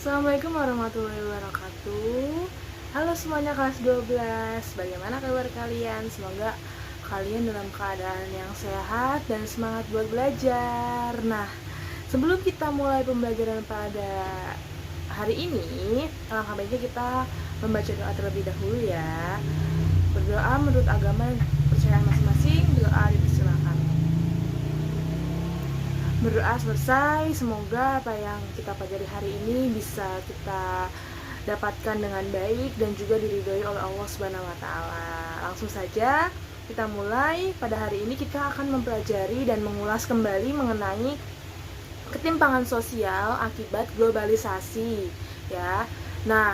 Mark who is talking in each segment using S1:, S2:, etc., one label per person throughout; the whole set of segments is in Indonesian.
S1: Assalamualaikum warahmatullahi wabarakatuh. Halo semuanya kelas 12. Bagaimana kabar kalian? Semoga kalian dalam keadaan yang sehat dan semangat buat belajar. Nah, sebelum kita mulai pembelajaran pada hari ini, alangkah baiknya kita membaca doa terlebih dahulu ya. Berdoa menurut agama kepercayaan masing-masing, doa dipersilakan. Berdoa selesai, semoga apa yang kita pelajari hari ini bisa kita dapatkan dengan baik dan juga diridhoi oleh Allah Subhanahu wa taala. Langsung saja kita mulai. Pada hari ini kita akan mempelajari dan mengulas kembali mengenai ketimpangan sosial akibat globalisasi ya. Nah,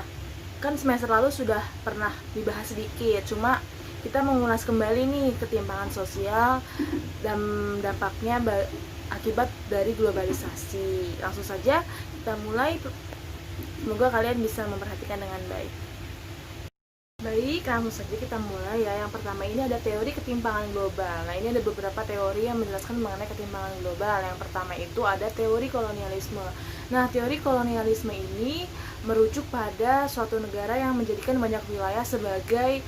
S1: kan semester lalu sudah pernah dibahas sedikit, cuma kita mengulas kembali nih ketimpangan sosial dan dampaknya akibat dari globalisasi. Langsung saja kita mulai. Semoga kalian bisa memperhatikan dengan baik. Baik, langsung saja kita mulai ya. Yang pertama ini ada teori ketimpangan global. Nah, ini ada beberapa teori yang menjelaskan mengenai ketimpangan global. Yang pertama itu ada teori kolonialisme. Nah, teori kolonialisme ini merujuk pada suatu negara yang menjadikan banyak wilayah sebagai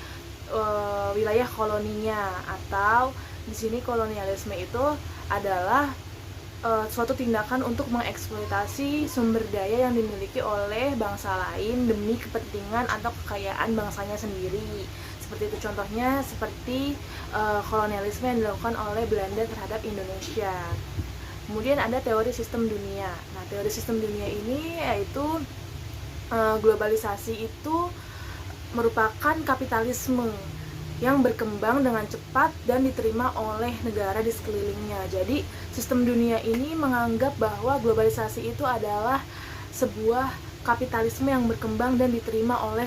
S1: wilayah koloninya, atau di sini kolonialisme itu adalah suatu tindakan untuk mengeksploitasi sumber daya yang dimiliki oleh bangsa lain demi kepentingan atau kekayaan bangsanya sendiri. Seperti itu contohnya, seperti kolonialisme yang dilakukan oleh Belanda terhadap Indonesia. Kemudian ada teori sistem dunia. Nah, teori sistem dunia ini yaitu globalisasi itu merupakan kapitalisme yang berkembang dengan cepat dan diterima oleh negara di sekelilingnya. Jadi, sistem dunia ini menganggap bahwa globalisasi itu adalah sebuah kapitalisme yang berkembang dan diterima oleh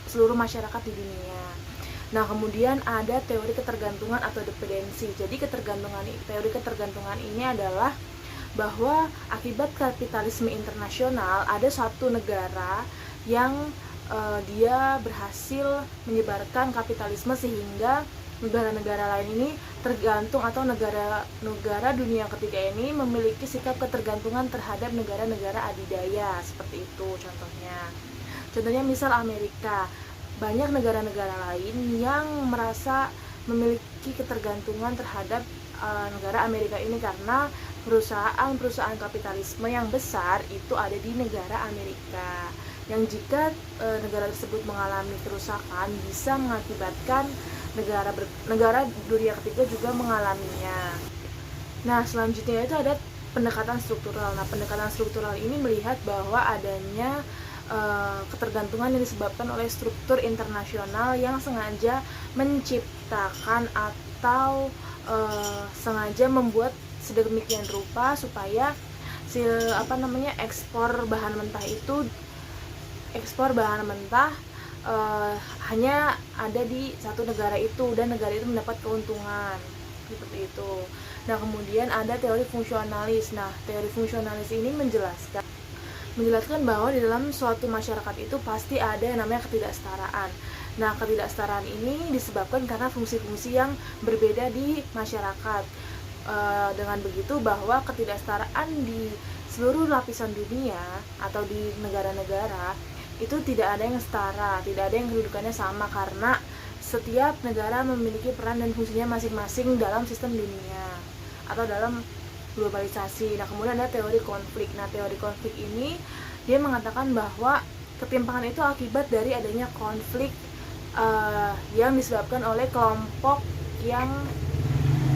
S1: seluruh masyarakat di dunia. Nah, kemudian ada teori ketergantungan atau dependensi. Jadi, teori ketergantungan ini adalah bahwa akibat kapitalisme internasional ada suatu negara yang dia berhasil menyebarkan kapitalisme sehingga negara-negara lain ini tergantung, atau negara dunia ketiga ini memiliki sikap ketergantungan terhadap negara-negara adidaya. Seperti itu contohnya misal Amerika. Banyak negara-negara lain yang merasa memiliki ketergantungan terhadap negara Amerika ini karena perusahaan-perusahaan kapitalisme yang besar itu ada di negara Amerika, yang jika negara tersebut mengalami kerusakan bisa mengakibatkan negara dunia ketiga juga mengalaminya. Nah, selanjutnya itu ada pendekatan struktural. Nah, pendekatan struktural ini melihat bahwa adanya ketergantungan yang disebabkan oleh struktur internasional yang sengaja menciptakan atau sengaja membuat sedemikian rupa supaya ekspor bahan mentah hanya ada di satu negara itu dan negara itu mendapat keuntungan seperti itu. Nah, kemudian ada teori fungsionalis. Nah, teori fungsionalis ini menjelaskan bahwa di dalam suatu masyarakat itu pasti ada yang namanya ketidaksetaraan. Nah, ketidaksetaraan ini disebabkan karena fungsi-fungsi yang berbeda di masyarakat. Dengan begitu bahwa ketidaksetaraan di seluruh lapisan dunia atau di negara-negara itu tidak ada yang setara, tidak ada yang kedudukannya sama, karena setiap negara memiliki peran dan fungsinya masing-masing dalam sistem dunia atau dalam globalisasi. Nah, kemudian ada teori konflik. Nah, teori konflik ini dia mengatakan bahwa ketimpangan itu akibat dari adanya konflik yang disebabkan oleh kelompok yang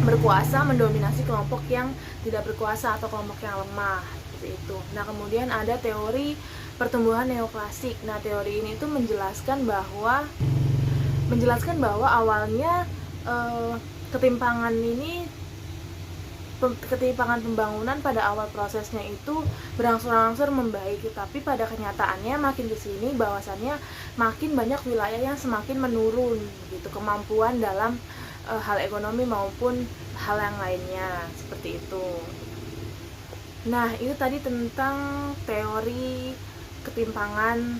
S1: berkuasa mendominasi kelompok yang tidak berkuasa atau kelompok yang lemah, seperti itu. Nah, kemudian ada teori pertumbuhan neoklasik. Nah, teori ini itu menjelaskan bahwa awalnya ketimpangan pembangunan pada awal prosesnya itu berangsur-angsur membaik, tapi pada kenyataannya makin kesini bahwasannya makin banyak wilayah yang semakin menurun gitu kemampuan dalam hal ekonomi maupun hal yang lainnya, seperti itu. Nah, itu tadi tentang teori ketimpangan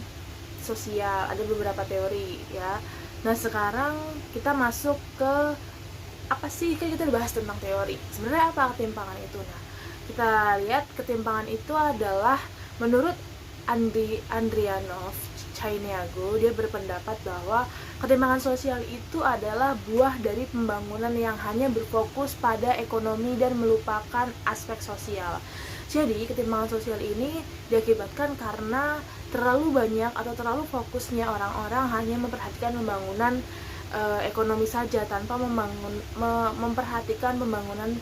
S1: sosial. Ada beberapa teori ya. Nah, sekarang kita masuk ke apa sih, kan kita udah bahas tentang teori. Sebenarnya apa ketimpangan itu? Nah, kita lihat ketimpangan itu adalah menurut Andrianov Chayniago, dia berpendapat bahwa ketimpangan sosial itu adalah buah dari pembangunan yang hanya berfokus pada ekonomi dan melupakan aspek sosial. Jadi ketimpangan sosial ini diakibatkan karena terlalu banyak atau terlalu fokusnya orang-orang hanya memperhatikan pembangunan ekonomi saja tanpa memperhatikan pembangunan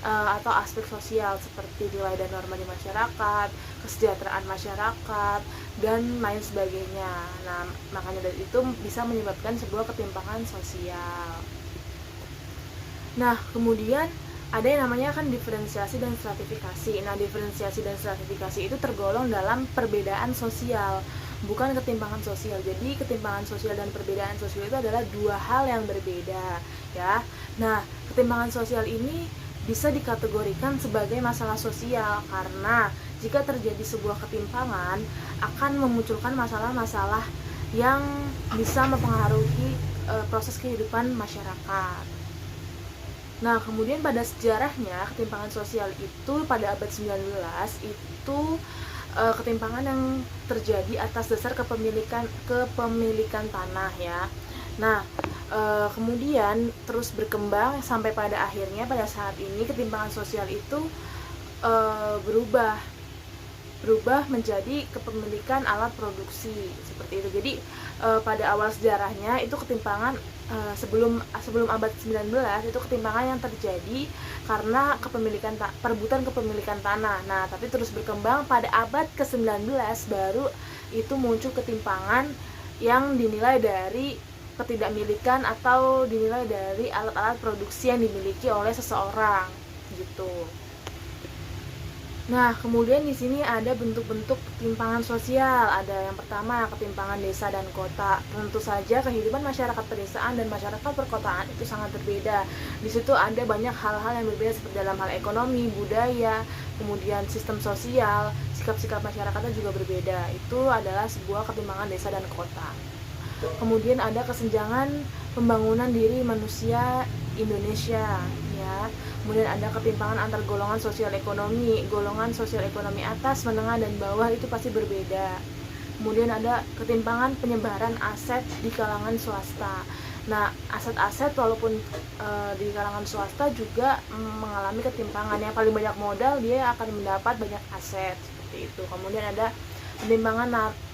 S1: atau aspek sosial seperti nilai dan norma di masyarakat, kesejahteraan masyarakat, dan lain sebagainya. Nah, makanya dari itu bisa menyebabkan sebuah ketimpangan sosial. Nah, kemudian ada yang namanya kan diferensiasi dan stratifikasi. Nah, diferensiasi dan stratifikasi itu tergolong dalam perbedaan sosial, bukan ketimpangan sosial. Jadi, ketimpangan sosial dan perbedaan sosial itu adalah dua hal yang berbeda, ya. Nah, ketimpangan sosial ini bisa dikategorikan sebagai masalah sosial karena jika terjadi sebuah ketimpangan akan memunculkan masalah-masalah yang bisa mempengaruhi proses kehidupan masyarakat. Nah, kemudian pada sejarahnya ketimpangan sosial itu pada abad 19 itu ketimpangan yang terjadi atas dasar kepemilikan tanah, ya. Nah, kemudian terus berkembang sampai pada akhirnya pada saat ini ketimpangan sosial itu berubah menjadi kepemilikan alat produksi seperti itu. Jadi pada awal sejarahnya itu ketimpangan sebelum abad 19 itu ketimpangan yang terjadi karena perebutan kepemilikan tanah. Nah, tapi terus berkembang pada abad ke-19 baru itu muncul ketimpangan yang dinilai dari ketidakmilikan atau dinilai dari alat-alat produksi yang dimiliki oleh seseorang gitu. Nah, kemudian di sini ada bentuk-bentuk ketimpangan sosial. Ada yang pertama, ketimpangan desa dan kota. Tentu saja kehidupan masyarakat pedesaan dan masyarakat perkotaan itu sangat berbeda. Di situ ada banyak hal-hal yang berbeda seperti dalam hal ekonomi, budaya, kemudian sistem sosial, sikap-sikap masyarakatnya juga berbeda. Itu adalah sebuah ketimpangan desa dan kota. Kemudian ada kesenjangan pembangunan diri manusia Indonesia, ya. Kemudian ada ketimpangan antar golongan sosial ekonomi atas, menengah, dan bawah itu pasti berbeda. Kemudian ada ketimpangan penyebaran aset di kalangan swasta. Nah, aset-aset walaupun di kalangan swasta juga mengalami ketimpangan. Yang paling banyak modal dia akan mendapat banyak aset seperti itu. Kemudian ada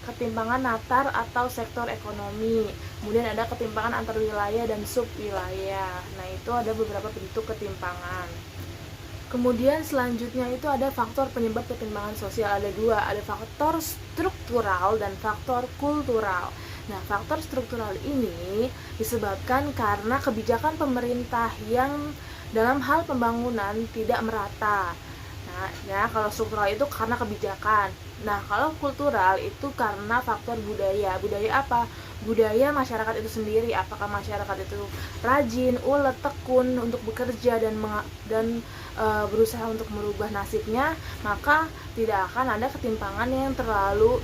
S1: ketimpangan natar atau sektor ekonomi. Kemudian ada ketimpangan antar wilayah dan subwilayah. Nah, itu ada beberapa bentuk ketimpangan. Kemudian selanjutnya itu ada faktor penyebab ketimpangan sosial. Ada dua, ada faktor struktural dan faktor kultural. Nah, faktor struktural ini disebabkan karena kebijakan pemerintah yang dalam hal pembangunan tidak merata. Nah, ya, kalau struktural itu karena kebijakan. Nah, kalau kultural itu karena faktor budaya. Budaya apa? Budaya masyarakat itu sendiri. Apakah masyarakat itu rajin, ulet, tekun untuk bekerja dan berusaha untuk merubah nasibnya, maka tidak akan ada ketimpangan yang terlalu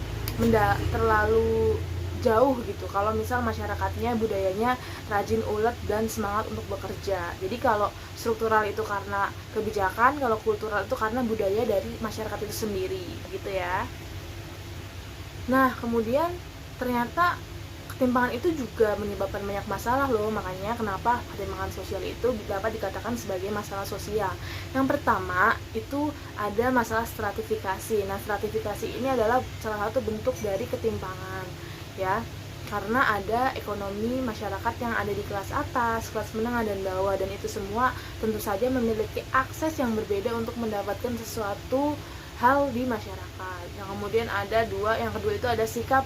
S1: jauh gitu. Kalau misal masyarakatnya budayanya rajin, ulet, dan semangat untuk bekerja. Jadi kalau struktural itu karena kebijakan, kalau kultural itu karena budaya dari masyarakat itu sendiri gitu ya. Nah, kemudian ternyata ketimpangan itu juga menyebabkan banyak masalah loh. Makanya kenapa ketimpangan sosial itu dapat dikatakan sebagai masalah sosial. Yang pertama itu ada masalah stratifikasi. Nah, stratifikasi ini adalah salah satu bentuk dari ketimpangan, ya, karena ada ekonomi masyarakat yang ada di kelas atas, kelas menengah, dan bawah, dan itu semua tentu saja memiliki akses yang berbeda untuk mendapatkan sesuatu hal di masyarakat. Yang kemudian yang kedua itu ada sikap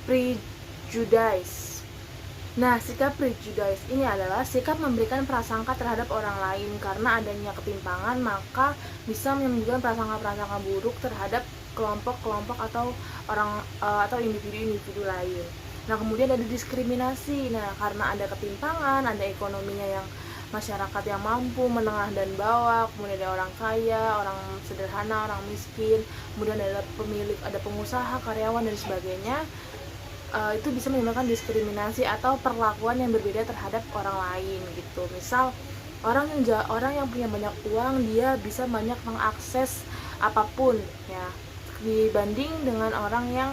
S1: prejudice. Nah, sikap prejudice ini adalah sikap memberikan prasangka terhadap orang lain. Karena adanya ketimpangan, maka bisa menimbulkan prasangka-prasangka buruk terhadap kelompok-kelompok atau atau individu-individu lain. Nah, kemudian ada diskriminasi. Nah, karena ada ketimpangan, ada ekonominya yang masyarakat yang mampu, menengah, dan bawah, kemudian ada orang kaya, orang sederhana, orang miskin, kemudian ada pemilik, ada pengusaha, karyawan, dan sebagainya. Itu bisa menimbulkan diskriminasi atau perlakuan yang berbeda terhadap orang lain gitu. Misal orang yang punya banyak uang, dia bisa banyak mengakses apapun, ya, dibanding dengan orang yang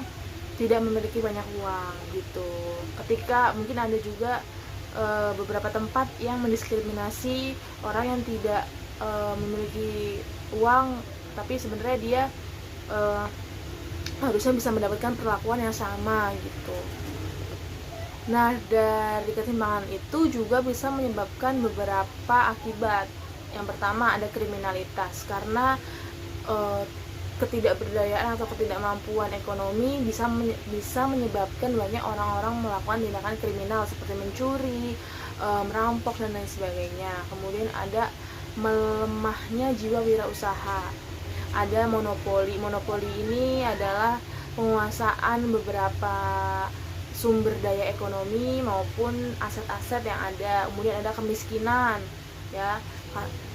S1: tidak memiliki banyak uang gitu. Ketika mungkin ada juga beberapa tempat yang mendiskriminasi orang yang tidak memiliki uang, tapi sebenarnya dia harusnya bisa mendapatkan perlakuan yang sama gitu. Nah, dari ketimpangan itu juga bisa menyebabkan beberapa akibat. Yang pertama ada kriminalitas, karena ketidakberdayaan atau ketidakmampuan ekonomi bisa menyebabkan banyak orang-orang melakukan tindakan kriminal seperti mencuri, merampok dan lain sebagainya. Kemudian ada melemahnya jiwa wirausaha. Ada monopoli. Monopoli ini adalah penguasaan beberapa sumber daya ekonomi maupun aset-aset yang ada. Kemudian ada kemiskinan, ya,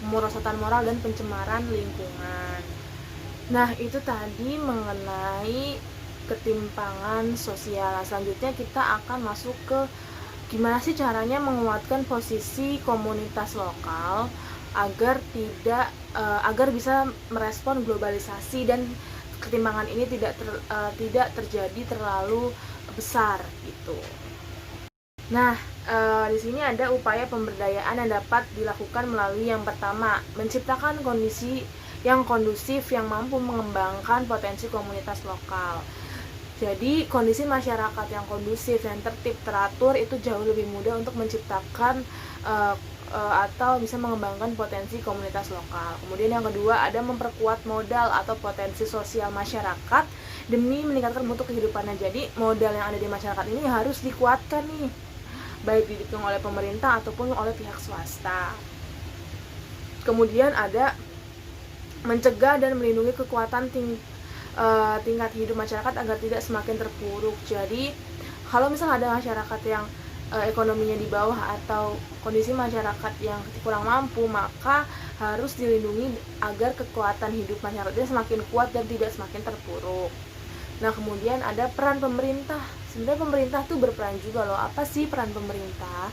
S1: kemerosotan moral dan pencemaran lingkungan. Nah, itu tadi mengenai ketimpangan sosial. Selanjutnya kita akan masuk ke gimana sih caranya menguatkan posisi komunitas lokal agar bisa merespon globalisasi dan ketimpangan ini tidak terjadi terlalu besar gitu. Nah, di sini ada upaya pemberdayaan yang dapat dilakukan melalui yang pertama, menciptakan kondisi yang kondusif yang mampu mengembangkan potensi komunitas lokal. Jadi kondisi masyarakat yang kondusif dan tertib teratur itu jauh lebih mudah untuk menciptakan atau bisa mengembangkan potensi komunitas lokal. Kemudian yang kedua ada memperkuat modal atau potensi sosial masyarakat demi meningkatkan mutu kehidupannya. Jadi modal yang ada di masyarakat ini harus dikuatkan nih, baik didukung oleh pemerintah ataupun oleh pihak swasta. Kemudian ada mencegah dan melindungi kekuatan tingkat hidup masyarakat agar tidak semakin terpuruk. Jadi kalau misalnya ada masyarakat yang ekonominya di bawah atau kondisi masyarakat yang kurang mampu, maka harus dilindungi agar kekuatan hidup masyarakatnya semakin kuat dan tidak semakin terpuruk. Nah, kemudian ada peran pemerintah. Sebenarnya pemerintah tuh berperan juga loh. Apa sih peran pemerintah?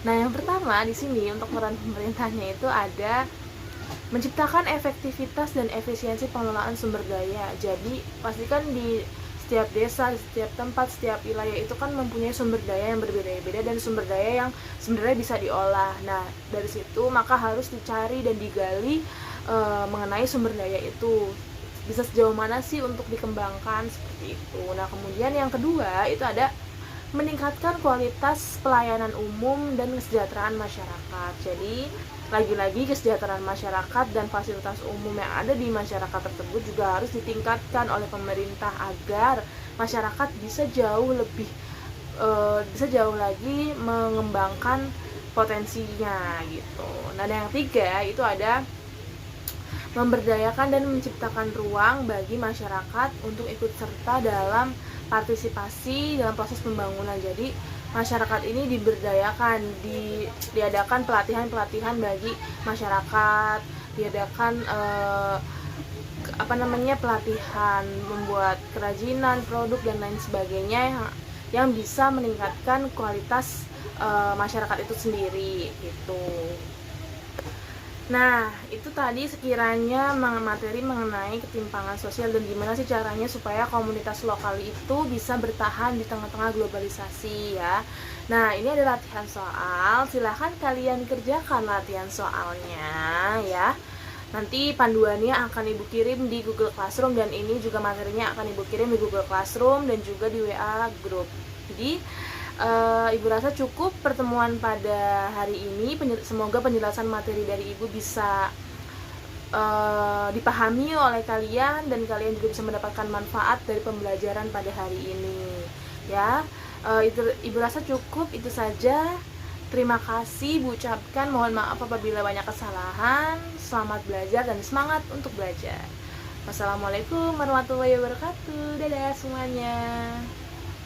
S1: Nah, yang pertama di sini untuk peran pemerintahnya itu ada menciptakan efektivitas dan efisiensi pengelolaan sumber daya. Jadi pastikan di setiap desa, di setiap tempat, setiap wilayah itu kan mempunyai sumber daya yang berbeda-beda dan sumber daya yang sebenarnya bisa diolah. Nah, dari situ maka harus dicari dan digali mengenai sumber daya itu. Bisa sejauh mana sih untuk dikembangkan seperti itu. Nah, kemudian yang kedua itu ada meningkatkan kualitas pelayanan umum dan kesejahteraan masyarakat. Jadi lagi-lagi kesejahteraan masyarakat dan fasilitas umum yang ada di masyarakat tersebut juga harus ditingkatkan oleh pemerintah agar masyarakat bisa jauh lagi mengembangkan potensinya gitu. Nah, yang ketiga itu ada memberdayakan dan menciptakan ruang bagi masyarakat untuk ikut serta dalam partisipasi dalam proses pembangunan. Jadi masyarakat ini diberdayakan, diadakan pelatihan-pelatihan bagi masyarakat, diadakan pelatihan membuat kerajinan, produk dan lain sebagainya yang bisa meningkatkan kualitas masyarakat itu sendiri gitu. Nah, itu tadi sekiranya materi mengenai ketimpangan sosial dan gimana sih caranya supaya komunitas lokal itu bisa bertahan di tengah-tengah globalisasi ya. Nah, ini ada latihan soal, silahkan kalian kerjakan latihan soalnya ya. Nanti panduannya akan Ibu kirim di Google Classroom dan ini juga materinya akan Ibu kirim di Google Classroom dan juga di WA Group. Jadi Ibu rasa cukup pertemuan pada hari ini. Semoga penjelasan materi dari Ibu bisa dipahami oleh kalian dan kalian juga bisa mendapatkan manfaat dari pembelajaran pada hari ini ya. Ibu rasa cukup itu saja. Terima kasih Ibu ucapkan, mohon maaf apabila banyak kesalahan. Selamat belajar dan semangat untuk belajar. Wassalamualaikum warahmatullahi wabarakatuh. Dadah semuanya.